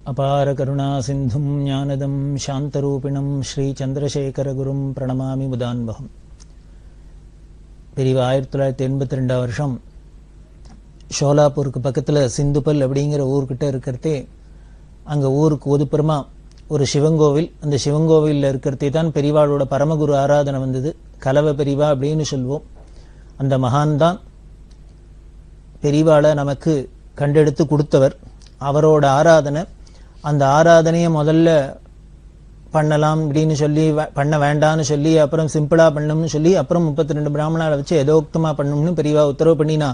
அபார கருணா சிந்தும் ஞானதம் சாந்தரூபிணம் ஸ்ரீ சந்திரசேகரகுரும் பிரணமாமி முதான்பகம். பிரிவு 1982 வருஷம் ஷோலாப்பூருக்கு பக்கத்தில் சிந்துபல் அப்படிங்கிற ஊர்கிட்ட இருக்கிறதே, அங்கே ஊருக்கு ஒதுப்புறமா ஒரு சிவங்கோவில், அந்த சிவங்கோவிலில் இருக்கிறதே தான் பெரிவாளோட பரமகுரு ஆராதனை வந்தது. கலவ பெரிவா அப்படின்னு சொல்வோம். அந்த மகான் தான் பெரிவாளை நமக்கு கண்டெடுத்து கொடுத்தவர். அவரோட ஆராதனை, அந்த ஆராதனையை முதல்ல பண்ணலாம் அப்படின்னு சொல்லி, பண்ண வேண்டான்னு சொல்லி, அப்புறம் சிம்பிளாக பண்ணணும்னு சொல்லி, அப்புறம் 32 பிராமணாவை வச்சு எதோக்தமாக பண்ணணும்னு பெரியவா உத்தரவு பண்ணினா.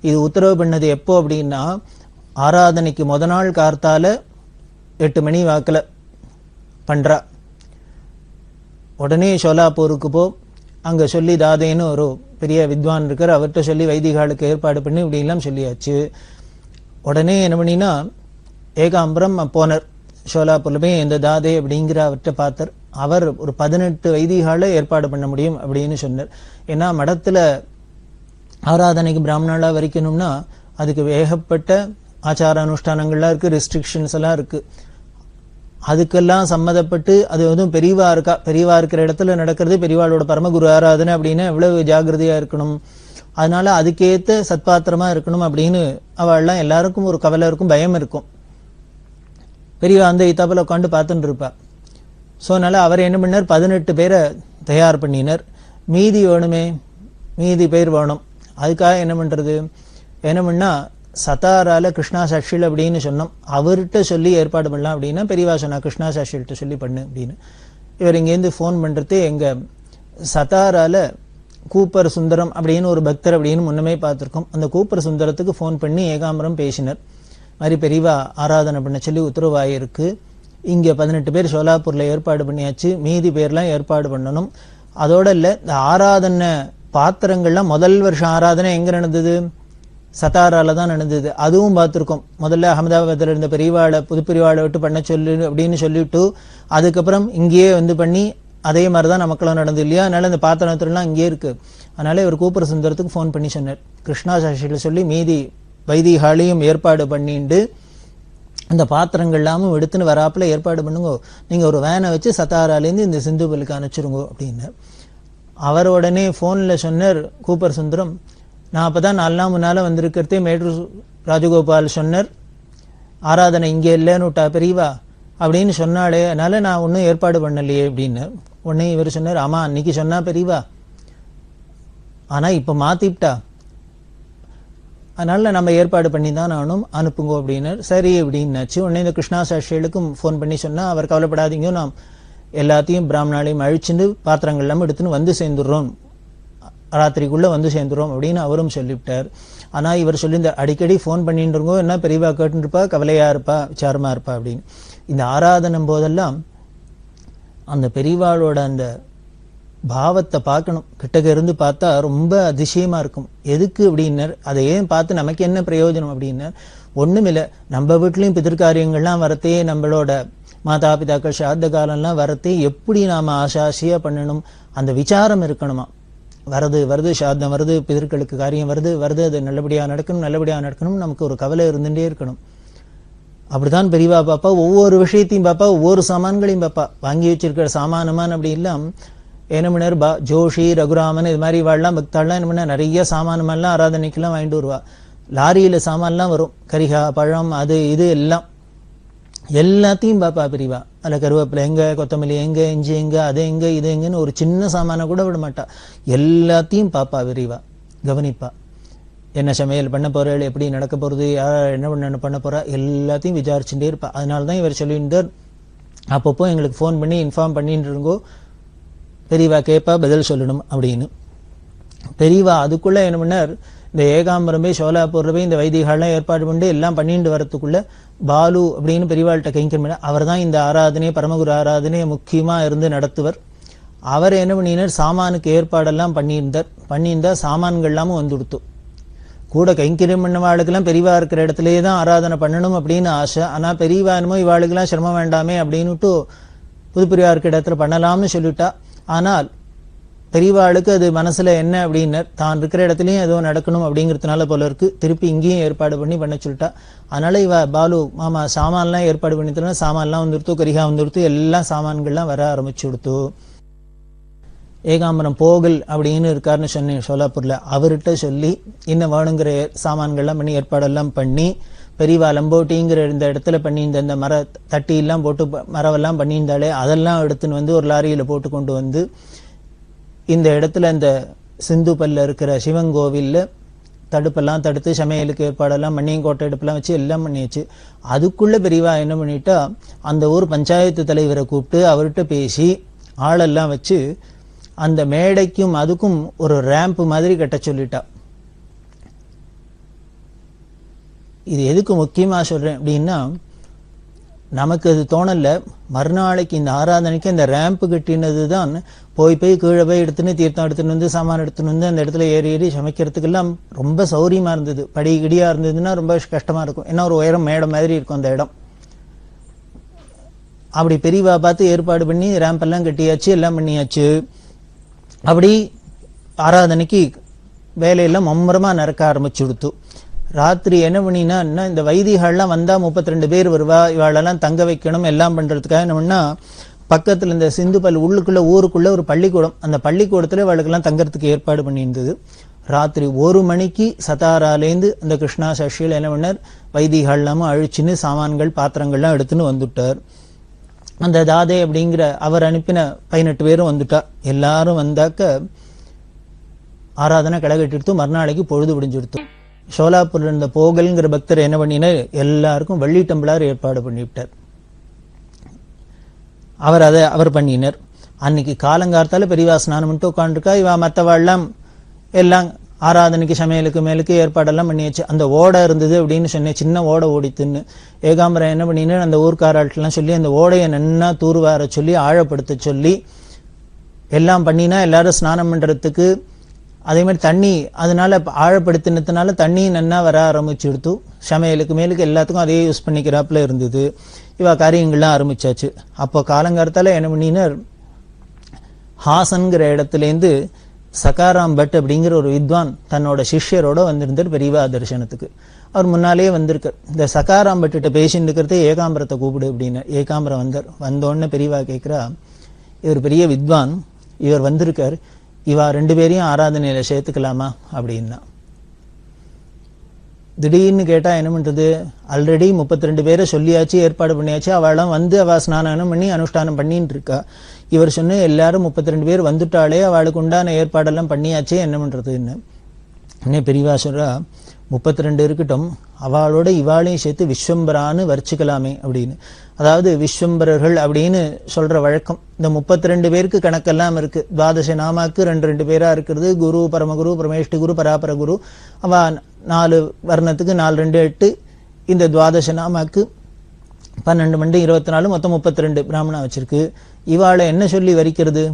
இது உத்தரவு பண்ணது எப்போ அப்படின்னா, ஆராதனைக்கு முத நாள் கார்த்தால 8 மணி வாக்கில் பண்ணுறா. உடனே ஷோலாப்பூருக்கு போ, அங்கே சொல்லி தாதேன்னு ஒரு பெரிய வித்வான் இருக்கார், அவர்கிட்ட சொல்லி வைதிகாலுக்கு ஏற்பாடு பண்ணி இப்படிலாம் சொல்லியாச்சு. உடனே என்ன பண்ணினா ஏகாம்பரம் போனர். ஷோலாப்பூர்ல இந்த தாதே அப்படிங்கிற அவர்கிட்ட பார்த்தார். அவர் ஒரு 18 வைதிகால ஏற்பாடு பண்ண முடியும் அப்படின்னு சொன்னார். ஏன்னா மடத்துல ஆராதனைக்கு பிராமணாலா வரைக்கணும்னா அதுக்கு ஏகப்பட்ட ஆச்சார அனுஷ்டானங்கள்லாம் இருக்கு, ரெஸ்ட்ரிக்ஷன்ஸ் எல்லாம் இருக்கு. அதுக்கெல்லாம் சம்மதப்பட்டு அது வந்து பெரியவா இருக்கா, பெரியவா இருக்கிற இடத்துல நடக்கிறது பெரியவாளோட பரமகுரு ஆராதனை அப்படின்னா எவ்வளவு ஜாகிரதையா இருக்கணும். அதனால அதுக்கேற்ற சத்பாத்திரமா இருக்கணும் அப்படின்னு அவள்லாம் எல்லாருக்கும் ஒரு கவலை இருக்கும், பயம் இருக்கும். பெரியவா அந்த இத்தாப்பில் உட்காந்து பார்த்துட்டு இருப்பா. ஸோ அதனால அவர் என்ன பண்ணார், 18 பேரை தயார் பண்ணினார். மீதி வேணுமே, மீதி பேர் வேணும். அதுக்காக என்ன பண்றது, என்ன பண்ணா சதாரால கிருஷ்ணா சாட்சியில் அப்படின்னு சொன்னோம். அவர்கிட்ட சொல்லி ஏற்பாடு பண்ணலாம் அப்படின்னா பெரியவா சொன்னா கிருஷ்ணா சாட்சியில்கிட்ட சொல்லி பண்ணு அப்படின்னு. இவர் இங்கேருந்து ஃபோன் பண்ணுறது, எங்க சதாரால கூப்பர் சுந்தரம் அப்படின்னு ஒரு பக்தர் அப்படின்னு முன்னமே பார்த்துருக்கோம். அந்த கூப்பர் சுந்தரத்துக்கு ஃபோன் பண்ணி ஏகாம்பரம் பேசினர். மாதிரி பெரியவா ஆராதனை பண்ண சொல்லி உத்தரவாயிருக்கு. இங்கே 18 பேர் ஷோலாப்பூரில் ஏற்பாடு பண்ணியாச்சு, மீதி பேர்லாம் ஏற்பாடு பண்ணணும். அதோட இல்லை, இந்த ஆராதனை பாத்திரங்கள்லாம் முதல் வருஷம் ஆராதனை எங்கே நடந்தது, சதாரால தான் நடந்தது. அதுவும் பார்த்துருக்கோம். முதல்ல அகமதாபாத்தில் இருந்த பெரியவாளை புது பெரியவாளை விட்டு பண்ண சொல்லு அப்படின்னு சொல்லிவிட்டு அதுக்கப்புறம் இங்கேயே வந்து பண்ணி அதே மாதிரி தான் நமக்கெல்லாம் நடந்தது இல்லையா. அதனால இந்த பாத்திரத்துலாம் இங்கே இருக்கு. அதனால இவர் கூப்பர் சுந்தரத்துக்கு ஃபோன் பண்ணி சொன்னார், கிருஷ்ணா சாட்சியில் சொல்லி மீதி வைதிகாலையும் ஏற்பாடு பண்ணிட்டு அந்த பாத்திரங்கள் எல்லாமும் எடுத்துன்னு வராப்புல ஏற்பாடு பண்ணுங்க, நீங்கள் ஒரு வேனை வச்சு சத்தாராலேருந்து இந்த சிந்துபலுக்கு அனுப்பிச்சிருங்க அப்படின்னு. அவர் உடனே ஃபோனில் சொன்னார் கூப்பர் சுந்தரம், நான் அப்போ தான் 4 நாள் முன்னால் வந்திருக்கிறதே மேட்டூர் ராஜகோபால் சொன்னார் ஆராதனை இங்கே இல்லைன்னு விட்டா பெரியவா அப்படின்னு சொன்னாலே, அதனால நான் ஒன்றும் ஏற்பாடு பண்ணலையே அப்படின்னு. உடனே இவர் சொன்னார், ஆமாம் அன்னைக்கு சொன்னா பெரியவா, ஆனால் இப்போ மாற்றிவிட்டா, அதனால நம்ம ஏற்பாடு பண்ணி தான் நானும் அனுப்புங்க அப்படின்னார். சரி அப்படின்னாச்சு. உடனே இந்த கிருஷ்ணா சாட்சிகளுக்கும் ஃபோன் பண்ணி சொன்னால், அவர் கவலைப்படாதீங்க, நாம் எல்லாத்தையும் பிராமணாலையும் அழிச்சுட்டு பாத்திரங்கள் எல்லாம் எடுத்துன்னு வந்து சேர்ந்துடுறோம், ராத்திரிக்குள்ளே வந்து சேர்ந்துடுறோம் அப்படின்னு அவரும் சொல்லிவிட்டார். ஆனால் இவர் சொல்லியிருந்தார், அடிக்கடி ஃபோன் பண்ணிட்டு இருக்கோம், என்ன பெரியவா கேட்டுருப்பா, கவலையாக இருப்பா, விசாரமாக இருப்பா அப்படின்னு. இந்த ஆராதனம் போதெல்லாம் அந்த பெரியவாளோட அந்த பாவத்தை பார்க்கணும். கிட்டக்க இருந்து பார்த்தா ரொம்ப அதிசயமா இருக்கும். எதுக்கு அப்படின்னர், அதை ஏன் பார்த்து நமக்கு என்ன பிரயோஜனம் அப்படின்னர், ஒன்றும் இல்லை, நம்ம வீட்லேயும் பிதிர்காரியங்கள்லாம் வரத்தே, நம்மளோட மாதா பிதாக்கள் சாத்த காலம்லாம் வரத்தே எப்படி நாம் ஆசாசியாக பண்ணணும், அந்த விசாரம் இருக்கணுமா. வருது வருது சாத்தம் வருது, பிதர்களுக்கு காரியம் வருது வருது, அது நல்லபடியாக நடக்கணும் நல்லபடியாக நடக்கணும், நமக்கு ஒரு கவலை இருந்துகிட்டே இருக்கணும். அப்படித்தான் பெரியவா பாப்பா, ஒவ்வொரு விஷயத்தையும் பாப்பா, ஒவ்வொரு சாமான்களையும் பாப்பா. வாங்கி வச்சிருக்கிற சாமானமான் அப்படி எல்லாம் என்ன பண்ணார், ஜோஷி ரகுராமன் இது மாதிரி வாழலாம் பக்தாள்லாம் என்ன பண்ண நிறைய சாமானமெல்லாம் ஆராதனைக்கெல்லாம் வாங்கிட்டு வருவா. லாரியில் சாமான்லாம் வரும், கரிகா பழம் அது இது எல்லாம், எல்லாத்தையும் பாப்பா பெரியவா. அதில் கருவேப்பிலை எங்கே, கொத்தமல்லி எங்கே, இஞ்சி எங்கே, அது எங்கே இது எங்கன்னு ஒரு சின்ன சாமானை கூட விட மாட்டா. எல்லாத்தையும் பாப்பா பெரியவா, கவனிப்பா. என்ன சமையல் பண்ண போகிறாள், எப்படி நடக்க போகிறது, யார் என்ன பண்ண போகிறா, எல்லாத்தையும் விசாரிச்சுட்டே இருப்பா. அதனால தான் இவர் சொல்லியிருந்தார், அப்பப்போ எங்களுக்கு ஃபோன் பண்ணி இன்ஃபார்ம் பண்ணிட்டு இருங்கோ, பெரியவா கேட்பா பதில் சொல்லணும் அப்படின்னு. பெரியவா அதுக்குள்ளே என்ன பண்ணார், இந்த ஏகாம்பரம் போய் ஷோலாப்பூர்ல போய் இந்த வைதிகாலாம் ஏற்பாடு பண்ணி எல்லாம் பண்ணிட்டு வரத்துக்குள்ள பாலு அப்படின்னு பெரியவாள்கிட்ட கைங்கரம் பண்ண, அவர் தான் இந்த ஆராதனையை பரமகுரு ஆராதனையை முக்கியமாக இருந்து நடத்துவர். அவர் என்ன பண்ணினார், சாமானுக்கு ஏற்பாடெல்லாம் பண்ணியிருந்தா சாமான்கள் எல்லாமும் வந்து கொடுத்து கூட கைங்கரியம் பண்ண வாளுக்கெல்லாம் பெரியவா இருக்கிற இடத்துலேயே தான் ஆராதனை பண்ணணும் அப்படின்னு ஆசை. ஆனால் பெரியவா என்னமோ இவாளுக்கெல்லாம் சிரமம் வேண்டாமே அப்படின்னுட்டு புது பெரியவா இருக்கிற இடத்துல பண்ணலாம்னு சொல்லிட்டா. ஆனால் பெரியவாளுக்கு அது மனசுல என்ன அப்படின்னு தான் இருக்கிற இடத்துலயும் ஏதோ நடக்கணும் அப்படிங்கிறதுனால போல இருக்கு, திருப்பி இங்கேயும் ஏற்பாடு பண்ண சொல்லிட்டா. அதனால இவ பாலு மாமா சாமான்லாம் ஏற்பாடு பண்ணித்தனா, சாமான்லாம் வந்துடுத்து, கரிகா வந்துடுத்து, எல்லாம் சாமான்கள்லாம் வர ஆரம்பிச்சு கொடுத்து. ஏகாம்பரம் போகல் அப்படின்னு இருக்காருன்னு சொன்னேன் சோலாப்பூர்ல, அவர்கிட்ட சொல்லி இன்னும் வேணுங்கிற சாமான்கள்லாம் பண்ணி ஏற்பாடெல்லாம் பண்ணி, பெரியவா லம்போட்டிங்கிற இந்த இடத்துல பண்ணியிருந்த இந்த மர தட்டி எல்லாம் போட்டு மரவெல்லாம் பண்ணியிருந்தாலே அதெல்லாம் எடுத்துன்னு வந்து ஒரு லாரியில போட்டு கொண்டு வந்து இந்த இடத்துல இந்த சிந்து பல்ல இருக்கிற சிவன் கோவில்ல தடுப்பெல்லாம் தடுத்து சமையலுக்கு ஏற்பாடெல்லாம் பண்ணி கோட்டை அடுப்பெல்லாம் வச்சு எல்லாம் பண்ணியாச்சு. அதுக்குள்ள பெரியவா என்ன பண்ணிட்டா, அந்த ஊர் பஞ்சாயத்து தலைவரை கூப்பிட்டு அவர்கிட்ட பேசி ஆளெல்லாம் வச்சு அந்த மேடைக்கும் அதுக்கும் ஒரு ரேம்ப் மாதிரி கட்ட சொல்லிட்டா. இது எதுக்கு முக்கியமா சொல்றேன் அப்படின்னா, நமக்கு அது தோணல, மறுநாளைக்கு இந்த ஆராதனைக்கு அந்த ரேம்ப் கட்டினது தான் போய் கீழே போய் எடுத்துன்னு தீர்த்தம் எடுத்துன்னு வந்து சாமான் எடுத்துன்னு வந்து அந்த இடத்துல ஏறி சமைக்கிறதுக்கெல்லாம் ரொம்ப சௌரியமா இருந்தது. படி கிடியா இருந்ததுன்னா ரொம்ப கஷ்டமா இருக்கும், ஏன்னா ஒரு உயரம் மேடை மாதிரி இருக்கும் அந்த இடம். அப்படி பெரியவா பார்த்து ஏற்பாடு பண்ணி ரேம்ப் எல்லாம் கட்டியாச்சு, எல்லாம் பண்ணியாச்சு. அப்படி ஆராதனைக்கு வேலையெல்லாம் மும்முரமா நடக்க ஆரம்பிச்சு கொடுத்து. ராத்திரி என்ன பண்ணினா, இந்த வைதிகள்லாம் வந்தா 32 பேர் வருவா, இவாளெல்லாம் தங்க வைக்கணும் எல்லாம் பண்றதுக்காக என்ன பண்ணா, பக்கத்துல இந்த சிந்துபல் உள்ளுக்குள்ள ஊருக்குள்ள ஒரு பள்ளிக்கூடம், அந்த பள்ளிக்கூடத்துல இவாளுக்கெல்லாம் தங்கறதுக்கு ஏற்பாடு பண்ணியிருந்தது. ராத்திரி 1 மணிக்கு சதாராலேந்து அந்த கிருஷ்ணா சஷ்டியில் என்ன பண்ணார், வைதிகள்லாமும் அழிச்சுன்னு சாமான்கள் பாத்திரங்கள்லாம் எடுத்துன்னு வந்துட்டார். அந்த தாதே அப்படிங்கிற அவர் அனுப்பின 18 பேரும் வந்துட்டா. எல்லாரும் வந்தாக்க ஆராதனை களைகட்டிடுத்து. மறுநாளைக்கு பொழுது விடிஞ்சுடுத்து. சோலாப்பூர்ல இருந்த போகல்ங்கிற பக்தர் என்ன பண்ணினார், எல்லாருக்கும் வெள்ளி டம்ளர் ஏற்பாடு பண்ணிவிட்டார். அவர் பண்ணினார். அன்னைக்கு காலங்காலத்தால பெரியவா ஸ்நானம் பண்ணிட்டு உட்காந்துருக்கா. இவா மற்றவாள்லாம் எல்லாம் ஆராதனைக்கு சமையலுக்கு மேலுக்கு ஏற்பாடெல்லாம் பண்ணியாச்சு. அந்த ஓடை இருந்தது அப்படின்னு சொன்னேன், சின்ன ஓடை ஓடித்துன்னு. ஏகாம்பரம் என்ன பண்ணினா, அந்த ஊர்க்காராட்டெல்லாம் சொல்லி அந்த ஓடையை நன்னா தூர்வார சொல்லி ஆழப்படுத்த சொல்லி எல்லாம் பண்ணினா, எல்லாரும் ஸ்நானம் பண்றதுக்கு அதே மாதிரி தண்ணி அதனால ஆழப்படுத்தினதுனால தண்ணி நன்னா வர ஆரம்பிச்சு எடுத்து சமையலுக்கு மேலுக்கு எல்லாத்துக்கும் அதே யூஸ் பண்ணிக்கிறாப்புல இருந்தது. இவ காரியங்கள்லாம் ஆரம்பிச்சாச்சு. அப்போ காலங்காலத்தால என்ன பண்ணினார், ஹாசன்கிற இடத்துலேருந்து சகாராம் பட் அப்படிங்கிற ஒரு வித்வான் தன்னோட சிஷ்யரோட வந்திருந்தார் பெரியவா தரிசனத்துக்கு. அவர் முன்னாலேயே வந்திருக்கார். இந்த சகாராம் பட்டுகிட்ட பேசிட்டு இருக்கிறதே ஏகாம்பரத்தை கூப்பிடு அப்படின்னு. ஏகாம்பரம் வந்தார். வந்தோடனே பெரியவா கேட்கிறா, இவர் பெரிய வித்வான், இவர் வந்திருக்கார், இவா 2 பேரையும் ஆராதனையில சேர்த்துக்கலாமா அப்படின்னா. திடீர்னு கேட்டா என்ன பண்றது, ஆல்ரெடி 32 பேரை சொல்லியாச்சு, ஏற்பாடு பண்ணியாச்சு. அவளும் வந்து அவ ஸ்நானம் பண்ணி அனுஷ்டானம் பண்ணிட்டு இருக்கா. இவர் சொன்ன எல்லாரும் 32 பேர் வந்துட்டாலே, அவளுக்கு உண்டான ஏற்பாடெல்லாம் பண்ணியாச்சே, என்ன பண்றதுன்னு. இன்னும் பெரியவா சொல்றா, 32 இருக்கட்டும், அவளோட இவாளையும் சேர்த்து விஸ்வம்பரான்னு வர்ச்சிக்கலாமே அப்படின்னு. அதாவது விஸ்வம்பரர்கள் அப்படின்னு சொல்ற வழக்கம் இந்த 32 பேருக்கு கணக்கெல்லாம் இருக்கு. துவாதச நாமாக்கு 2 பேரா இருக்கிறது. குரு, பரமகுரு, பரமேஷ்டி குரு, பராபர குரு. அவ 4 வர்ணத்துக்கு 4 2 8. இந்த துவாதச நாமாக்கு 12 மண்டு 24, மொத்தம் 32 பிராமணா வச்சிருக்கு. இவாளை என்ன சொல்லி வரிக்கிறது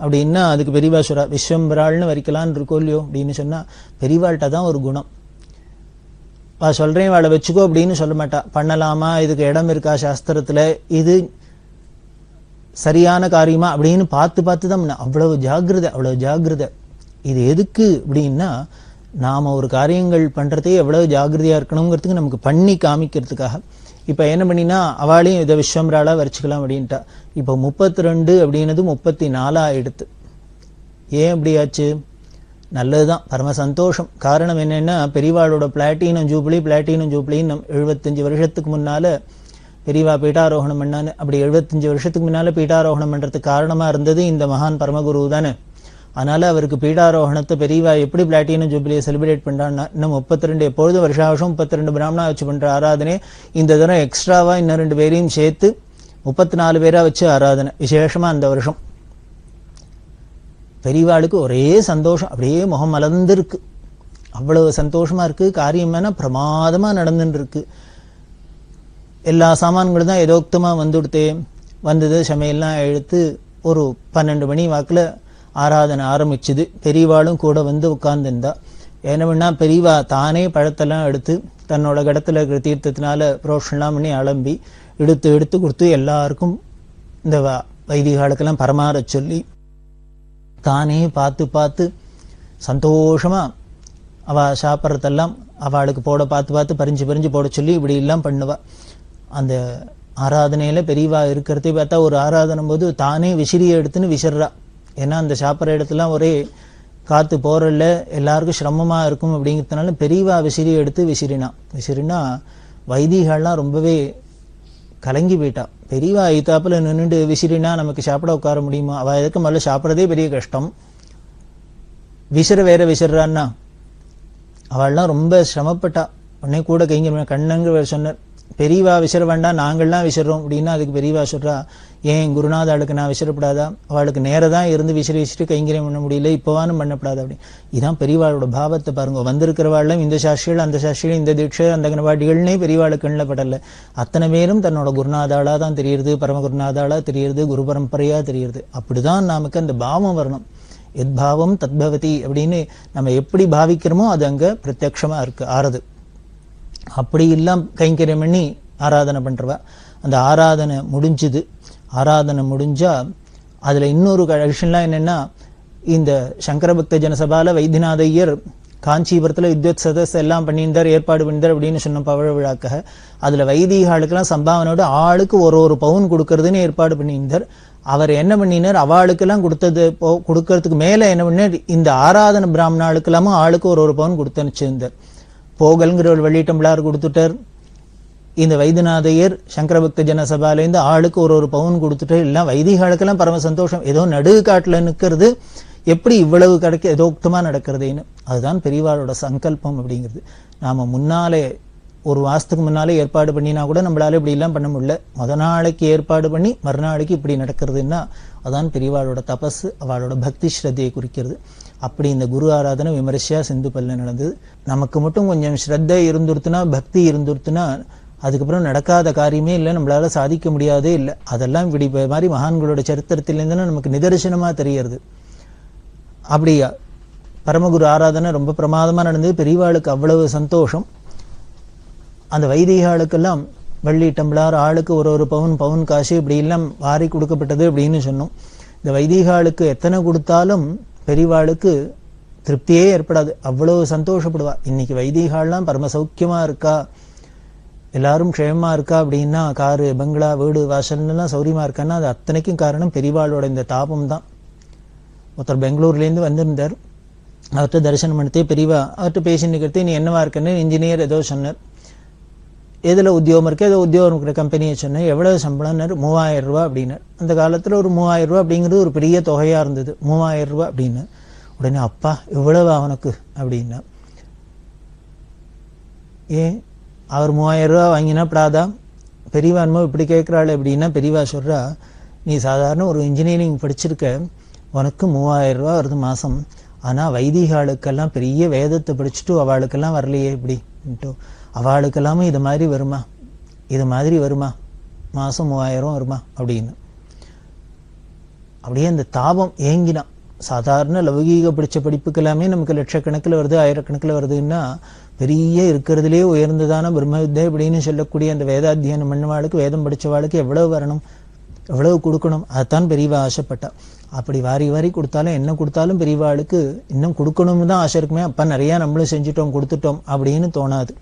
அப்படின்னா, அதுக்கு பெரியவா சொல்றா, விஸ்வம்பராள்னு வரிக்கலான்னு இருக்கோ இல்லையோ அப்படின்னு சொன்னா, பெரியவாள்கிட்ட தான் ஒரு குணம். சொல்றேன் வாழை வச்சுக்கோ அப்படின்னு சொல்ல மாட்டா. பண்ணலாமா, இதுக்கு இடம் இருக்கா சாஸ்திரத்துல, இது சரியான காரியமா அப்படின்னு பார்த்து தான் அவ்வளவு ஜாகிரதை. இது எதுக்கு அப்படின்னா, நாம ஒரு காரியங்கள் பண்றதே எவ்வளவு ஜாகிரதையா இருக்கணுங்கிறதுக்கு நமக்கு பண்ணி காமிக்கிறதுக்காக. இப்ப என்ன பண்ணினா, அவளையும் இதை விஸ்வம்பராளா வரைச்சுக்கலாம் அப்படின்ட்டா. இப்ப 32 அப்படின்னது 34 ஆயிடுத்து. ஏன் அப்படியாச்சு? நல்லதுதான், பரம சந்தோஷம். காரணம் என்னன்னா, பெரியவாளோட பிளாட்டினம் ஜூப்ளி 75 வருஷத்துக்கு முன்னால பெரியவா பீட்டாரோகணம் பண்ணான்னு. அப்படி 75 வருஷத்துக்கு முன்னால பீட்டாரோகணம் பண்றதுக்கு காரணமா இருந்தது இந்த மகான் பரமகுரு தானே. அதனால அவருக்கு பீடாரோகணத்தை பெரியவா எப்படி பிளாட்டினம் ஜூப்ளியை செலிப்ரேட் பண்றான்னா, இன்னும் 32 எப்பொழுதும் வருஷம் 32 பிராமணா வச்சு பண்ற ஆராதனை இந்த தரம் எக்ஸ்ட்ராவா இன்னும் 2 பேரையும் சேர்த்து 34 பேரா வச்சு ஆராதனை விசேஷமா அந்த வருஷம். பெரியவாளுக்கு ஒரே சந்தோஷம், அப்படியே முகம் மலர்ந்திருக்கு. அவ்வளவு சந்தோஷமா இருக்கு. காரியம் வேணா பிரமாதமா நடந்துட்டு இருக்கு. எல்லா சாமான்களும் தான் யதோக்தமா வந்துடுத்தே. வந்தது சமையல்லாம் எடுத்து ஒரு 12 மணி வாக்குல ஆராதனை ஆரம்பிச்சுது. பெரியவாளும் கூட வந்து உட்கார்ந்துருந்தா. என்ன பண்ணா, பெரியவா தானே பழத்தெல்லாம் எடுத்து தன்னோட கடத்துல இருக்கிற தீர்த்தத்தினால புரோஷன்லாம் பண்ணி அலம்பி எடுத்து கொடுத்து எல்லாருக்கும் இந்த வைதிகாலுக்கெல்லாம் பரமாற சொல்லி தானே பார்த்து பார்த்து சந்தோஷமா அவ சாப்பிட்றதெல்லாம் அவளுக்கு போட பார்த்து பார்த்து பறிஞ்சு போட சொல்லி இப்படி எல்லாம் பண்ணுவா. அந்த ஆராதனையில பெரியவா இருக்கிறதே பார்த்தா ஒரு ஆராதனை போது தானே விசிறியை எடுத்துன்னு விசிறா. ஏன்னா அந்த சாப்பிட்ற இடத்துலாம் ஒரே காத்து போறல எல்லாருக்கும் சிரமமா இருக்கும் அப்படிங்கிறதுனால பெரியவா விசிறியை எடுத்து விசிறினா வைதிகள்லாம் ரொம்பவே கலங்கி போயிட்டா. பெரியவா ஐத்தாப்புல நின்றுட்டு விசிறினா நமக்கு சாப்பிட உட்கார முடியுமா? அவ எதுக்கு முதல்ல சாப்பிட்றதே பெரிய கஷ்டம், வேற விசிறான்னா அவள்லாம் ரொம்ப சிரமப்பட்டா. உடனே கூட கைங்க கண்ணங்க சொன்னார், பெரியவா விசிற வேண்டாம், நாங்கள்லாம் விசிறோம் அப்படின்னா அதுக்கு பெரியவா சொல்றா, ஏன் குருநாதாளுக்கு நான் விசிறப்படாதா? அவளுக்கு நேரதான் இருந்து விசிறிட்டு கைங்கரியம் பண்ண முடியல, இப்பவானும் பண்ணப்படாதா? அப்படி இதான் பெரியவாளோட பாவத்தை பாருங்க. வந்திருக்கிறவாள்லாம் இந்த சாஸ்திரிகள் அந்த சாஸ்திரிகள் இந்த தீட்சை அந்த கணவாடிகள்னே பெரியவாளுக்கு கண்ணில் படல. அத்தனை பேரும் தன்னோட குருநாதாளா தான் தெரியுது, பரமகுருநாதாளா தெரியுது, குரு பரம்பரையா தெரியுது. அப்படிதான் நமக்கு அந்த பாவம் வரணும். எத்பாவம் தத்பவதி அப்படின்னு நம்ம எப்படி பாவிக்கிறோமோ அது அங்க பிரத்யக்ஷமா இருக்கு ஆறுது. அப்படி எல்லாம் கைங்கரியம் பண்ணி ஆராதனை பண்றவா. அந்த ஆராதனை முடிஞ்சுது. ஆராதனை முடிஞ்சா அதுல இன்னொரு விஷயம்லாம் என்னன்னா, இந்த சங்கர பக்த ஜனசபால வைத்தியநாத ஐயர் காஞ்சிபுரத்துல வித்வத் சதஸ் எல்லாம் பண்ணியிருந்தார், ஏற்பாடு பண்ணியிருந்தார் அப்படின்னு சொன்ன பவழ விழாக்காக. அதுல வைதிகாளுக்கெல்லாம் சம்பாவனோட ஆளுக்கு ஒரு பவுன் கொடுக்கறதுன்னு ஏற்பாடு பண்ணியிருந்தார். அவர் என்ன பண்ணினார், அவளுக்கெல்லாம் கொடுக்கறதுக்கு மேல என்ன பண்ணார், இந்த ஆராதனை பிராமணாளுக்கு எல்லாமும் ஆளுக்கு ஒரு பவுன் கொடுத்து அனுப்பிச்சிருந்தார். போகல்ங்கிற ஒரு வெள்ளி டம்ளார் கொடுத்துட்டார். இந்த வைத்தியநாதையர் சங்கர பக்த ஜனசபாலேருந்து ஆளுக்கு ஒரு பவுன் கொடுத்துட்டு எல்லாம் வைதிகாளுக்கெல்லாம் பரம சந்தோஷம். ஏதோ நடுக்காட்டுல நிற்கிறது எப்படி இவ்வளவு கிடைக்க எதோக்தமா நடக்கிறதுன்னு. அதுதான் பெரியவாளோட சங்கல்பம் அப்படிங்கிறது. நாம முன்னாலே ஒரு மாசத்துக்கு முன்னாலே ஏற்பாடு பண்ணினா கூட நம்மளால இப்படி எல்லாம் பண்ண முடியல. நாளைக்கு ஏற்பாடு பண்ணி மறுநாளைக்கு இப்படி நடக்கிறதுன்னா அதான் பெரியவாளோட தபஸ், அவளோட பக்தி ஸ்ரத்தையை குறிக்கிறது. அப்படி இந்த குரு ஆராதனை விமரிசையா சிந்து பல்ல நடந்தது. நமக்கு மட்டும் கொஞ்சம் ஸ்ரத்தை இருந்துருத்துனா, பக்தி இருந்துருத்துனா அதுக்கப்புறம் நடக்காத காரியமே இல்லை, நம்மளால சாதிக்க முடியாதே இல்லை. அதெல்லாம் இப்படி மாதிரி மகான்களோட சரித்திரத்திலேருந்து நமக்கு நிதர்சனமா தெரியறது. அப்படியா பரமகுரு ஆராதனை ரொம்ப பிரமாதமா நடந்தது. பெரியவாளுக்கு அவ்வளவு சந்தோஷம். அந்த வைதிகாளுக்கெல்லாம் வெள்ளி டம்ளார் ஆளுக்கு ஒரு பவுன் காசு இப்படி எல்லாம் வாரி கொடுக்கப்பட்டது அப்படின்னு சொன்னோம். இந்த வைதிகாளுக்கு எத்தனை கொடுத்தாலும் பெரியவாளுக்கு திருப்தியே ஏற்படாது, அவ்வளவு சந்தோஷப்படுவா. இன்னைக்கு வைதிகாலாம் பரம சௌக்கியமா இருக்கா, எல்லாரும் க்ஷேமமா இருக்கா அப்படின்னா, காரு பங்களா வீடு வாசல்லாம் சௌரியமா இருக்கான்னா அது அத்தனைக்கும் காரணம் பெரியவாளோட இந்த தாபம் தான். ஒருத்தர் பெங்களூர்லேருந்து வந்திருந்தார். அவர்கிட்ட தரிசனம் பண்ணிட்டே பெரியவா அவர்கிட்ட பேசிட்டு, நீ என்னவா இருக்குன்னு இன்ஜினியர் ஏதோ சொன்னார். எதுல உத்தியோகம் இருக்கு, ஏதோ உத்தியோகம் இருக்கிற கம்பெனியை சொன்னேன். எவ்வளவு சம்பளம்னாரு, 3000 ரூபா அப்படின்னார். அந்த காலத்துல ஒரு 3000 ரூபா அப்படிங்கிறது ஒரு பெரிய தொகையா இருந்தது. 3000 ரூபா அப்படின்னு உடனே, அப்பா இவ்வளவு அவனுக்கு அப்படின்னா, ஏன் அவர் 3000 ரூபா வாங்கினா படாதா? பெரியவா என்னமோ இப்படி கேட்கிறாள் அப்படின்னா, பெரியவா சொல்றா, நீ சாதாரண ஒரு இன்ஜினியரிங் படிச்சிருக்க, உனக்கு 3000 ரூபா வருது மாசம். ஆனா வைதிகாளுக்கெல்லாம் பெரிய வேதத்தை படிச்சுட்டு அவளுக்கெல்லாம் வரலையே இப்படி, அவளுக்கெல்லாமே இது மாதிரி வருமா, இது மாதிரி வருமா, மாசம் 3000 வருமா அப்படின்னு. அப்படியே அந்த தாபம் ஏங்கினா. சாதாரண லௌகீக படிச்ச படிப்புக்கு எல்லாமே நமக்கு லட்சக்கணக்கில் வருது, ஆயிரக்கணக்கில் வருதுன்னா, பெரிய இருக்கிறதுலே உயர்ந்ததான பிரம்ம வித்தை அப்படின்னு சொல்லக்கூடிய அந்த வேதாத்தியனம் பண்ணவாளுக்கு, வேதம் படிச்சவாளுக்கு எவ்வளவு வரணும், எவ்வளவு கொடுக்கணும், அதைத்தான் பெரியவா ஆசைப்பட்டா. அப்படி வாரி கொடுத்தாலும் என்ன கொடுத்தாலும் பெரியவாளுக்கு இன்னும் கொடுக்கணும்னு தான் ஆசை இருக்குமே. அப்ப நிறைய நம்மளும் செஞ்சுட்டோம் கொடுத்துட்டோம் அப்படின்னு தோணாது.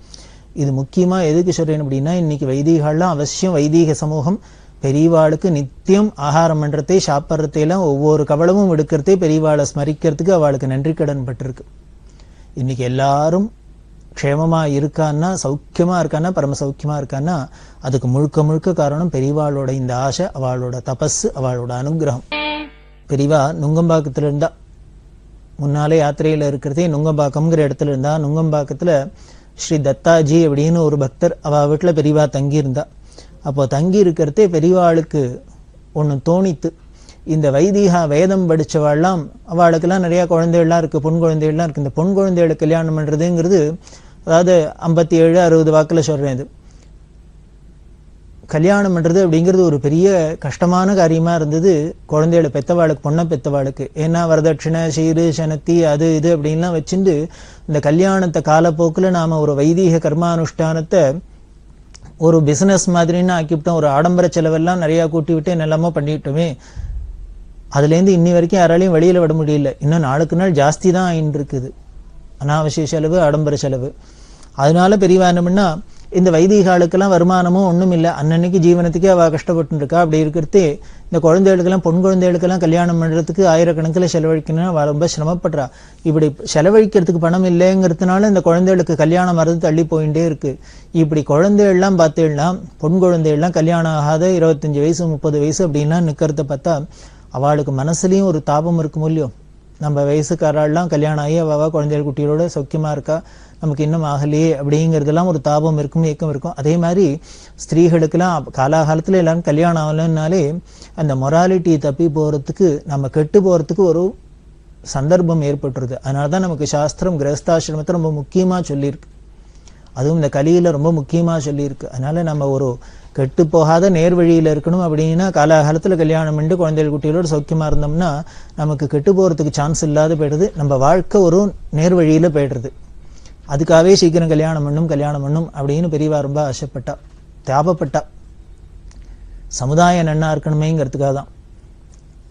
இது முக்கியமா எதுக்கு சொல்றேன் அப்படின்னா, இன்னைக்கு வைதிகள்லாம் அவசியம் வைதீக சமூகம் பெரியவாளுக்கு நித்தியம் ஆகாரம் பண்றதே, சாப்பிட்றதையெல்லாம் ஒவ்வொரு கவலமும் எடுக்கிறதே பெரியவாளை ஸ்மரிக்கிறதுக்கு அவளுக்கு நன்றி கடன் பட்டிருக்கு. இன்னைக்கு எல்லாரும் க்ஷேமமா இருக்கான்னா, சௌக்கியமா இருக்கான்னா, பரம சௌக்கியமா இருக்கான்னா, அதுக்கு முழுக்க காரணம் பெரியவாளோட இந்த ஆசை, அவளோட தபஸ், அவளோட அனுகிரகம். பெரியவா நுங்கம்பாக்கத்துல இருந்தா, முன்னாலே யாத்திரையில இருக்கிறதே நுங்கம்பாக்கம்ங்கிற இடத்துல இருந்தா. நுங்கம்பாக்கத்துல ஸ்ரீ தத்தாஜி அப்படின்னு ஒரு பக்தர், அவ வீட்டுல பெரியவா தங்கி இருந்தா. அப்போ தங்கி இருக்கிறதே பெரியவாளுக்கு ஒண்ணு தோணித்து, இந்த வைதிகா வேதம் படிச்சவாள்லாம் அவளுக்கெல்லாம் நிறைய குழந்தைகள்லாம் இருக்கு, பொன் குழந்தைகள்லாம் இருக்கு. இந்த பொன் குழந்தைகளை கல்யாணம் பண்றதுங்கிறது, அதாவது 57-60 வாக்குல சொல்றேன், இது கல்யாணம் பண்றது அப்படிங்கிறது ஒரு பெரிய கஷ்டமான காரியமா இருந்தது குழந்தைகளை பெத்தவாளுக்கு, பொண்ணை பெத்தவாளுக்கு. ஏன்னா வரதட்சணை, சீரு, சனத்தி, அது இது அப்படின்லாம் வச்சுட்டு இந்த கல்யாணத்தை காலப்போக்குல நாம ஒரு வைதீக கர்மானுஷ்டானத்தை ஒரு பிசினஸ் மாதிரின்னு ஆக்கிவிட்டோம். ஒரு ஆடம்பர செலவெல்லாம் நிறைய கூட்டி விட்டு என்னெல்லாமோ பண்ணிவிட்டோமே. அதுலேருந்து இன்னி வரைக்கும் யாராலையும் வெளியில் விட முடியல. இன்னும் நாளுக்கு நாள் ஜாஸ்தி தான் ஆயின்னு இருக்குது அனாவசிய செலவு, ஆடம்பர செலவு. அதனால பெரியவா என்ன பண்ணா, இந்த வைதிகாளுக்கெல்லாம் வருமானமும் ஒன்றும் இல்லை, அன்னன்னைக்கு ஜீவனத்துக்கே அவள் கஷ்டப்பட்டு இருக்கா. அப்படி இருக்கிறதே இந்த குழந்தைகளுக்கெல்லாம், பொன் குழந்தைகளுக்கெல்லாம் கல்யாணம் பண்ணுறதுக்கு ஆயிரக்கணக்கில் செலவழிக்கணும்னா அவள் ரொம்ப சிரமப்படுறா. இப்படி செலவழிக்கிறதுக்கு பணம் இல்லைங்கிறதுனால இந்த குழந்தைகளுக்கு கல்யாணம் வர்றது தள்ளி போயிட்டே இருக்கு. இப்படி குழந்தைகள்லாம் பார்த்தேன்னா, பொன் குழந்தைகள்லாம் கல்யாணம் ஆகாத 25 வயசு 30 வயசு அப்படின்லாம் நிற்கிறத பார்த்தா அவளுக்கு மனசுலையும் ஒரு தாபம் இருக்கும் இல்லையோ. நம்ம வயசுக்காரெல்லாம் கல்யாணம் ஆகி அவள் குழந்தைகள் குட்டிகளோட சௌக்கியமா இருக்கா, நமக்கு இன்னும் ஆகலையே அப்படிங்கிறதுலாம் ஒரு தாபம் இருக்கும், ஏக்கம் இருக்கும். அதே மாதிரி ஸ்திரீகளுக்கெல்லாம் காலாகாலத்தில் எல்லாரும் கல்யாணம் ஆகலைன்னாலே அந்த மொராலிட்டி தப்பி போகிறதுக்கு, நம்ம கெட்டு போகிறதுக்கு ஒரு சந்தர்ப்பம் ஏற்பட்டுருது. அதனால தான் நமக்கு சாஸ்திரம் கிரகஸ்தாசிரமத்தை ரொம்ப முக்கியமாக சொல்லியிருக்கு. அதுவும் இந்த கலியில் ரொம்ப முக்கியமாக சொல்லியிருக்கு. அதனால நம்ம ஒரு கெட்டு போகாத நேர்வழியில் இருக்கணும் அப்படின்னா காலாகாலத்தில் கல்யாணம் பண்ணி குழந்தைகள் குட்டிகளோடு சௌக்கியமாக இருந்தோம்னா நமக்கு கெட்டு போகிறதுக்கு சான்ஸ் இல்லாத போய்டுது. நம்ம வாழ்க்கை ஒரு நேர்வழியில் போய்டுறது. அதுக்காகவே சீக்கிரம் கல்யாணம் பண்ணும் அப்படின்னு பெரியவா ரொம்ப ஆசைப்பட்டா, தியாபப்பட்டா. சமுதாயம் நன்னா இருக்கணுமேங்கிறதுக்காக தான்.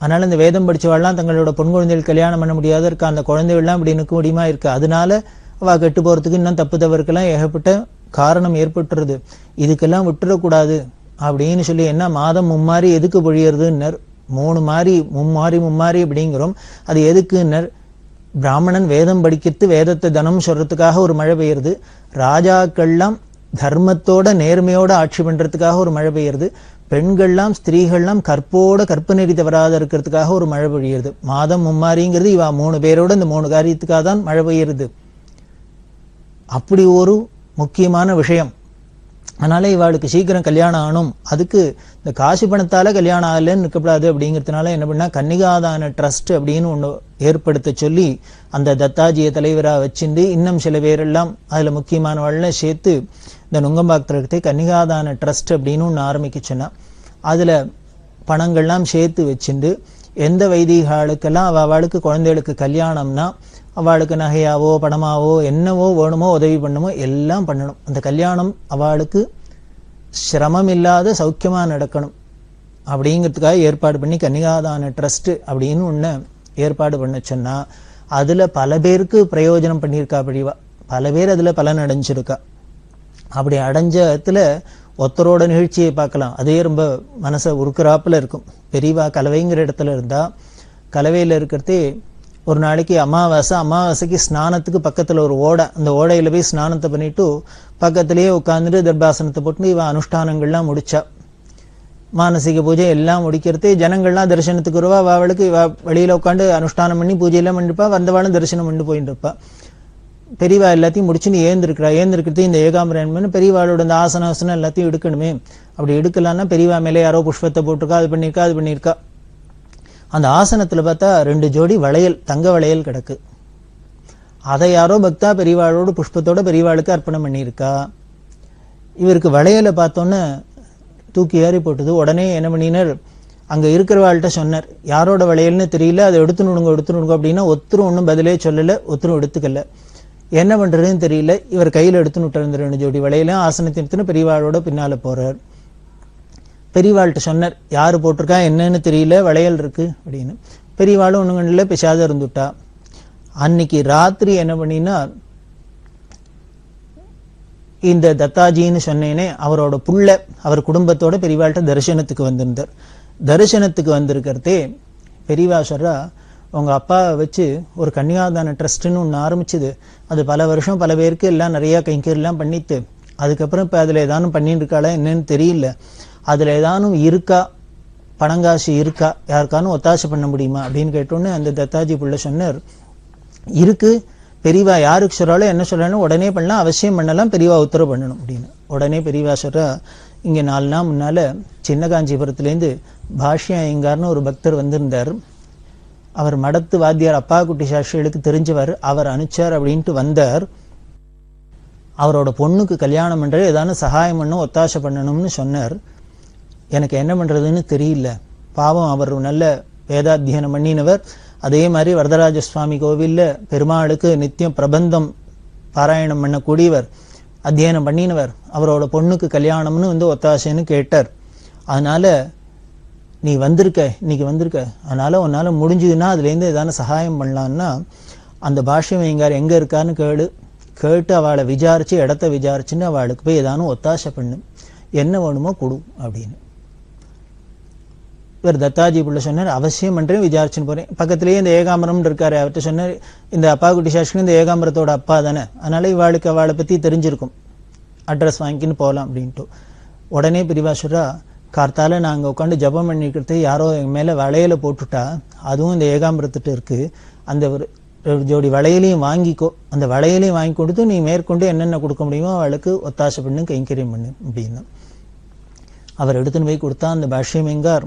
அதனால இந்த வேதம் படிச்சவாள்லாம் தங்களோட பொன் குழந்தைகள் கல்யாணம் பண்ண முடியாத இருக்கா, அந்த குழந்தைகள்லாம் இப்படி நிற்க முடியுமா இருக்கு. அதனால அவள் கெட்டு போகிறதுக்கு இன்னும் தப்பு தவறுக்கெல்லாம் ஏகப்பட்ட காரணம் ஏற்பட்டுருது. இதுக்கெல்லாம் விட்டுறக்கூடாது அப்படின்னு சொல்லி, என்ன மாதம் மும்மாறி எதுக்கு பொழியறதுன்னர், 3 மாறி மும்மாறி அப்படிங்கிறோம். அது எதுக்குன்னர், பிராமணன் வேதம் படிக்கிறது, வேதத்தை தனம் சொல்றதுக்காக ஒரு மழை பெய்யுறது. ராஜாக்கள்லாம் தர்மத்தோட நேர்மையோட ஆட்சி பண்றதுக்காக ஒரு மழை பெய்யுறது. பெண்கள்லாம் ஸ்திரீகள்லாம் கற்பு நெறி தவறாத இருக்கிறதுக்காக ஒரு மழை பெய்யுறது. மாதம் மும்மாறிங்கிறது இவா 3 பேரோட இந்த 3 காரியத்துக்காக தான் மழை பெய்யுறது. அப்படி ஒரு முக்கியமான விஷயம். அதனால இவாளுக்கு சீக்கிரம் கல்யாணம் ஆகணும். அதுக்கு இந்த காசு பணத்தால கல்யாணம் ஆகலன்னு நிற்கப்படாது அப்படிங்கிறதுனால என்ன பண்ணா, கன்னிகாதான ட்ரஸ்ட் அப்படின்னு ஒன்று ஏற்படுத்த சொல்லி அந்த தத்தாஜியை தலைவராக வச்சுட்டு இன்னும் சில பேரெல்லாம் அதில் முக்கியமானவள்லாம் சேர்த்து இந்த நுங்கம்பாக்கத்தை கன்னிகாதான ட்ரஸ்ட் அப்படின்னு ஒன்று ஆரம்பிக்க சொன்னா. அதில் பணங்கள்லாம் சேர்த்து வச்சுட்டு எந்த வைதிகாளுக்கெல்லாம் அவளுக்கு குழந்தைகளுக்கு கல்யாணம்னா அவளுக்கு நகையாவோ பணமாவோ என்னவோ வேணுமோ உதவி பண்ணுமோ எல்லாம் பண்ணணும். அந்த கல்யாணம் அவளுக்கு சிரமம் இல்லாத சௌக்கியமா நடக்கணும் அப்படிங்கிறதுக்காக ஏற்பாடு பண்ணி கன்னிகாதான ட்ரஸ்ட் அப்படின்னு ஒன்று ஏற்பாடு பண்ண சொன்னா, அதுல பல பேருக்கு பிரயோஜனம் பண்ணியிருக்கா பெரியவா. பல பேர் அதுல பலன் அடைஞ்சிருக்கா. அப்படி அடைஞ்ச இடத்துல ஒருத்தரோட நிகழ்ச்சியை பார்க்கலாம், அதே ரொம்ப மனசை உருக்குறாப்புல இருக்கும். பெரியவா கலவைங்கிற இடத்துல இருந்தா, கலவையில் இருக்கிறதே ஒரு நாளைக்கு அமாவாசைக்கு ஸ்நானத்துக்கு பக்கத்துல ஒரு ஓடை, அந்த ஓடையில போய் ஸ்நானத்தை பண்ணிட்டு பக்கத்திலேயே உட்காந்துட்டு தர்பாசனத்தை போட்டு இவ அனுஷ்டானங்கள்லாம் முடிச்சா. மானசீக பூஜை எல்லாம் முடிக்கிறதே ஜனங்கள்லாம் தரிசனத்துக்கு வருவா. அவளுக்கு வெளியில உட்காந்து அனுஷ்டானம் பண்ணி பூஜையெல்லாம் பண்ணிருப்பா. வந்தவாளும் தரிசனம் பண்ணி போயிட்டு இருப்பா. பெரியவா எல்லாத்தையும் முடிச்சுன்னு ஏந்திருக்கிறது இந்த ஏகாம்பரன் பெரியவாளோட இந்த ஆசனம் எல்லாத்தையும் எடுக்கணுமே. அப்படி எடுக்கலான்னா பெரியவா மேலே யாரோ புஷ்பத்தை போட்டிருக்கா, அது பண்ணியிருக்கா. அந்த ஆசனத்துல பார்த்தா 2 ஜோடி வளையல், தங்க வளையல் கிடக்கு. அதை யாரோ பக்தா பெரியவாளோட புஷ்பத்தோட பெரியவாளுக்கு அர்ப்பணம் பண்ணியிருக்கா. இவருக்கு வளையலை பார்த்தோன்னு தூக்கி ஏறி போட்டது. உடனே என்ன பண்ணினார், அங்க இருக்கிறவாள்கிட்ட சொன்னார், யாரோட வளையல்னு தெரியல, அதை எடுத்துனுடுங்க அப்படின்னா ஒருத்தரும் ஒன்றும் பதிலே சொல்லல, ஒருத்தரும் எடுத்துக்கல. என்ன பண்றதுன்னு தெரியல. இவர் கையில எடுத்துன்னு விட்டு 2 ஜோடி வளையலும் ஆசனத்தை எடுத்துன்னு பெரியவாளோட பின்னால போறார். பெரியவாள்கிட்ட சொன்னார், யாரு போட்டிருக்கா என்னன்னு தெரியல, வளையல் இருக்கு அப்படின்னு. பெரியவாளும் ஒண்ணுங்கள்ல பிசாத இருந்துட்டா. அன்னைக்கு ராத்திரி என்ன பண்ணினா, இந்த தத்தாஜின்னு சொன்னேனே அவரோட புள்ள, அவர் குடும்பத்தோட பெரியவாள்கிட்ட தரிசனத்துக்கு வந்திருந்தார். தரிசனத்துக்கு வந்திருக்கிறதே பெரியவா சொல்றா, உங்க அப்பாவை வச்சு ஒரு கன்னிகாதான ட்ரஸ்ட்னு ஒன்று ஆரம்பிச்சுது. அது பல வருஷம் பல பேருக்கு எல்லாம் நிறைய கைங்கெல்லாம் பண்ணிட்டு, அதுக்கப்புறம் இப்போ அதில் ஏதானும் பண்ணிட்டு இருக்காளா என்னன்னு தெரியல. அதுல ஏதானும் இருக்கா, பணங்காசு இருக்கா, யாருக்கானும் ஒத்தாசை பண்ண முடியுமா அப்படின்னு கேட்டோன்னு அந்த தத்தாஜி புள்ள சொன்னார், இருக்கு. பெரியவா யாருக்கு சொல்றாலும் என்ன சொல்றாலும் உடனே பண்ணலாம், அவசியம் பண்ணலாம், பெரியவா உத்தரவு பண்ணணும் அப்படின்னு. உடனே பெரியவா சொல்றா, இங்க 4 நாள் முன்னால சின்ன காஞ்சிபுரத்துலேருந்து பாஷ்யா ஐயங்கார்னு ஒரு பக்தர் வந்திருந்தார். அவர் மடத்து வாத்தியார் அப்பா குட்டி சாஸ்திரிகளுக்கு தெரிஞ்சவர், அவர் அனுச்சார் அப்படின்ட்டு வந்தார். அவரோட பொண்ணுக்கு கல்யாணம் பண்றது ஏதானும் சகாயம் பண்ணும், ஒத்தாசை பண்ணணும்னு சொன்னார். எனக்கு என்ன பண்றதுன்னு தெரியல. பாவம், அவர் நல்ல வேதாத்தியனம் பண்ணினவர். அதே மாதிரி வரதராஜ சுவாமி கோவில்ல பெருமாளுக்கு நித்தியம் பிரபந்தம் பாராயணம் பண்ணக்கூடியவர், அத்தியனம் பண்ணினவர். அவரோட பொண்ணுக்கு கல்யாணம்னு ஒத்தாசைன்னு கேட்டார். அதனால நீ வந்திருக்க, இன்னைக்கு வந்திருக்க, அதனால உன்னால முடிஞ்சதுன்னா அதுலேருந்து ஏதான சகாயம் பண்ணலான்னா அந்த பாஷ்யம் எங்கார் எங்கே இருக்கான்னு கேட்டு அவளை விசாரிச்சு, இடத்த விசாரிச்சுன்னு அவளுக்கு போய் ஏதானும் ஒத்தாசை பண்ணு, என்ன வேணுமோ கொடு அப்படின்னு. இவர் தத்தாஜி பிள்ளை சொன்னார், அவசியம் பண்ணுறேன், விசாரிச்சுன்னு போகிறேன். பக்கத்துலேயே இந்த ஏகாம்பரம் இருக்காரு, அவர்கிட்ட சொன்னார், இந்த அப்பா குட்டி சாஸ்திரி இந்த ஏகாம்பரத்தோட அப்பா தானே, அதனால இவாளுக்கு அவளை பற்றி தெரிஞ்சிருக்கும், அட்ரஸ் வாங்கிக்கின்னு போகலாம் அப்படின்ட்டு. உடனே பிரிவாசுரா, கார்த்தால நாங்கள் உட்காந்து ஜபம் பண்ணிக்கிறது யாரோ என் மேலே வளையலை போட்டுட்டா, அதுவும் இந்த ஏகாம்பரத்துட்டு இருக்குது, அந்த ஒரு ஜோடி வளையலையும் வாங்கிக்கோ, அந்த வளையலையும் வாங்கி கொடுத்து நீ மேற்கொண்டு என்னென்ன கொடுக்க முடியுமோ அவளுக்கு ஒத்தாசை பண்ணு, கைங்கரியம் பண்ணு அப்படின்னு அவர் எடுத்துன்னு போய் கொடுத்தா. அந்த பாஷ்யம் எங்கார்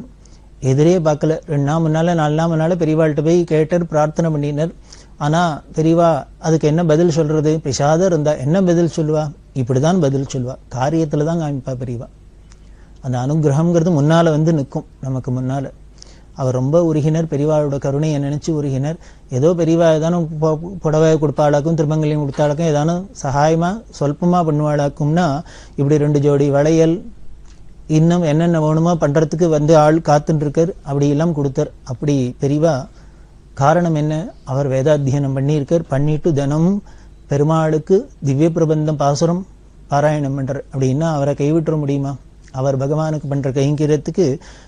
எதிரே பார்க்கல. 2 நாள் முன்னால 4 நாள் முன்னால பெரியவாள்கிட்ட போய் கேட்டார், பிரார்த்தனை பண்ணினார். ஆனால் பெரியவா அதுக்கு என்ன பதில் சொல்றது? பிரசாதம் இருந்தா என்ன பதில் சொல்லுவா? இப்படிதான் பதில் சொல்லுவா, காரியத்தில் தான் காமிப்பா பெரியவா. அந்த அனுகிரகம்ங்கிறது முன்னால் வந்து நிற்கும் நமக்கு முன்னால். அவர் ரொம்ப உருகினர், பெரியவாளோட கருணையை நினைச்சு உருகினர். ஏதோ பெரியவா ஏதானும் புடவை கொடுப்பாளாக்கும், திருமங்கலையும் கொடுத்தாளாக்கும், ஏதானும் சகாயமா சொல்பமா பண்ணுவாளாக்கும்னா இப்படி 2 ஜோடி வளையல் இன்னும் என்னென்ன வேணுமோ பண்றதுக்கு வந்து ஆள் காத்துட்டு இருக்கார், அப்படி எல்லாம் கொடுத்தார். அப்படி பெரியவா காரணம் என்ன? அவர் வேதாத்தியனம் பண்ணியிருக்கார், பண்ணிட்டு தினமும் பெருமாளுக்கு திவ்ய பிரபந்தம் பாசுரம் பாராயணம் பண்றார். அப்படின்னா அவரை கைவிட்டுற முடியுமா? அவர் பகவானுக்கு பண்ற கைங்கரியத்துக்கு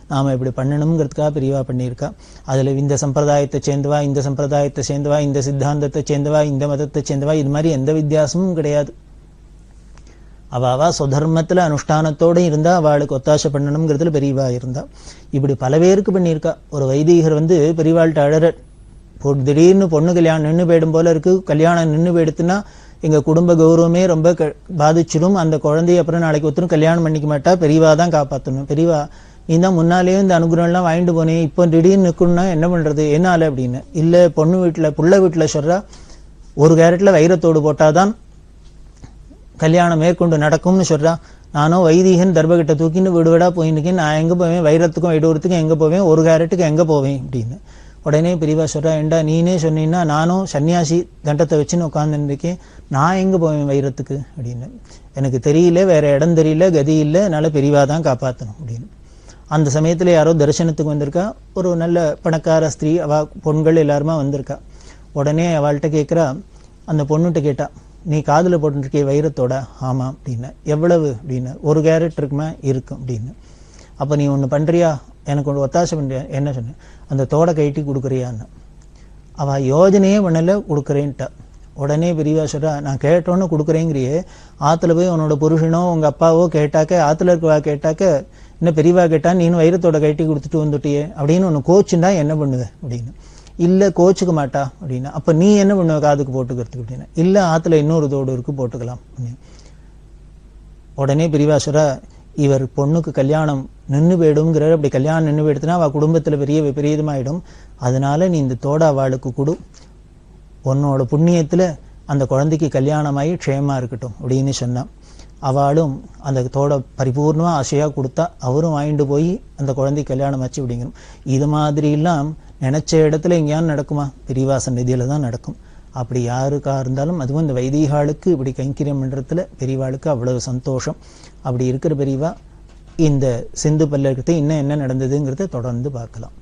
நாம இப்படி பண்ணணுங்கிறதுக்காக பெரியவா பண்ணியிருக்கா. அதுல இந்த சம்பிரதாயத்தை சேர்ந்தவா, இந்த சம்பிரதாயத்தை சேர்ந்தவா, இந்த சித்தாந்தத்தை சேர்ந்தவா, இந்த மதத்தை சேர்ந்தவா, இது மாதிரி எந்த வித்தியாசமும் கிடையாது. அவா சுதர்மத்துல அனுஷ்டானத்தோடு இருந்தா அவளுக்கு ஒத்தாசை பண்ணணுங்கிறதுல பெரியவா இருந்தா. இப்படி பல பேருக்கு பண்ணியிருக்கா. ஒரு வைதிகர் வந்து பெரியவாள்கிட்ட அழற, திடீர்னு பொண்ணு கல்யாணம் நின்று போயிடும் போல இருக்கு, கல்யாணம் நின்று போயிடுத்துன்னா எங்க குடும்ப கௌரவமே ரொம்ப பாதிச்சிடும், அந்த குழந்தைய அப்புறம் நாளைக்கு ஒருத்தரும் கல்யாணம் பண்ணிக்க மாட்டா, பெரியவா தான் காப்பாற்றணும். பெரியவா நீ தான் முன்னாலேயே இந்த அனுகிரகம் எல்லாம் வாங்கிட்டு போனேன், இப்போ திடீர்னு நிற்கணும்னா என்ன பண்றது, என்னால அப்படின்னு. இல்ல பொண்ணு வீட்டுல புள்ள வீட்டுல சொல்றா, 1 கேரட்ல வைரத்தோடு போட்டாதான் கல்யாணம் மேற்கொண்டு நடக்கும்னு சொல்றா. நானும் வைதிகன் தர்பகிட்ட தூக்கின்னு வீடு வீடா போயின்னு நான் எங்க போவேன், வைரத்துக்கும் வைடூரத்துக்கும் எங்க போவேன், 1 கேரட்டுக்கு எங்க போவேன் அப்படின்னு. உடனே பெரியவா சொல்றா, ஏண்டா நீனே சொன்னீங்கன்னா நானும் சன்னியாசி தண்டத்தை வச்சுன்னு உட்காந்துருக்கேன், நான் எங்க போவேன் வைரத்துக்கு அப்படின்னு. எனக்கு தெரியல, வேற இடம் தெரியல, கதி இல்லை, அதனால பெரியவா தான் காப்பாற்றணும் அப்படின்னு. அந்த சமயத்துல யாரோ தரிசனத்துக்கு வந்திருக்கா, ஒரு நல்ல பணக்கார ஸ்திரீ, அவ பொண்கள் எல்லாருமா வந்திருக்கா. உடனே அவள்கிட்ட கேட்குறா, அந்த பொண்ணுகிட்ட கேட்டா, நீ காதுல போட்டுருக்கே வைரத்தோட? ஆமா அப்படின்னு. எவ்வளவு அப்படின்னு. 1 கேரட் இருக்குமா? இருக்கும் அப்படின்னு. அப்ப நீ ஒண்ணு பண்றியா, எனக்கு ஒன்று ஒத்தாசை பண்றியா? என்ன சொன்ன? அந்த தோடை கைட்டி கொடுக்குறியான்னு. அவ யோஜனையே பண்ணல, கொடுக்குறேன்ட்டா. உடனே பெரியவா சொல்றா, நான் கேட்டோன்னு கொடுக்குறேங்கிறியே, ஆத்துல போய் உன்னோட புருஷனோ உங்க அப்பாவோ கேட்டாக்க, ஆத்துல இருக்கவா கேட்டாக்க, இன்னும் பெரியவா கேட்டா நீனும் வைரத்தோட கைட்டி கொடுத்துட்டு வந்துட்டியே அப்படின்னு ஒன்று கோச்சுண்டா என்ன பண்ணுவேன் அப்படின்னு. இல்ல கோச்சுக்க மாட்டா அப்படின்னா. அப்ப நீ என்ன பண்ணுவ காதுக்கு போட்டுக்கிறதுக்கு அப்படின்னா. இல்ல ஆத்துல இன்னொரு தோடு இருக்கு, போட்டுக்கலாம். உடனே பெரியவா சொல்றா, இவர் பொண்ணுக்கு கல்யாணம் நின்று போயிடுங்கிறார். அப்படி கல்யாணம் நின்று போயிடுத்துனா அவள் குடும்பத்துல பெரிய விபரீதமாயிடும். அதனால நீ இந்த தோட அவளுக்கு கொடு, உன்னோட புண்ணியத்துல அந்த குழந்தைக்கு கல்யாணமாயி க்ஷேமா இருக்கட்டும் அப்படின்னு சொன்னான். அவளும் அந்த தோட பரிபூர்ணமா ஆசையா கொடுத்தா. அவரும் வாங்கிட்டு போய் அந்த குழந்தை கல்யாணம் ஆச்சு அப்படிங்கிறோம். இது மாதிரி எல்லாம் நினைச்ச இடத்துல எங்கேயாவது நடக்குமா? பெரியவா சந்நிதியில தான் நடக்கும். அப்படி யாருக்கா இருந்தாலும், அதுவும் இந்த வைதிகாளுக்கு இப்படி கைங்கரியம் பண்றதுல பெரியவாளுக்கு அவ்வளவு சந்தோஷம். அப்படி இருக்கிற பெரியவா இந்த சிந்து பல்லக்கத்தை இன்னும் என்ன நடந்ததுங்கிறத தொடர்ந்து பார்க்கலாம்.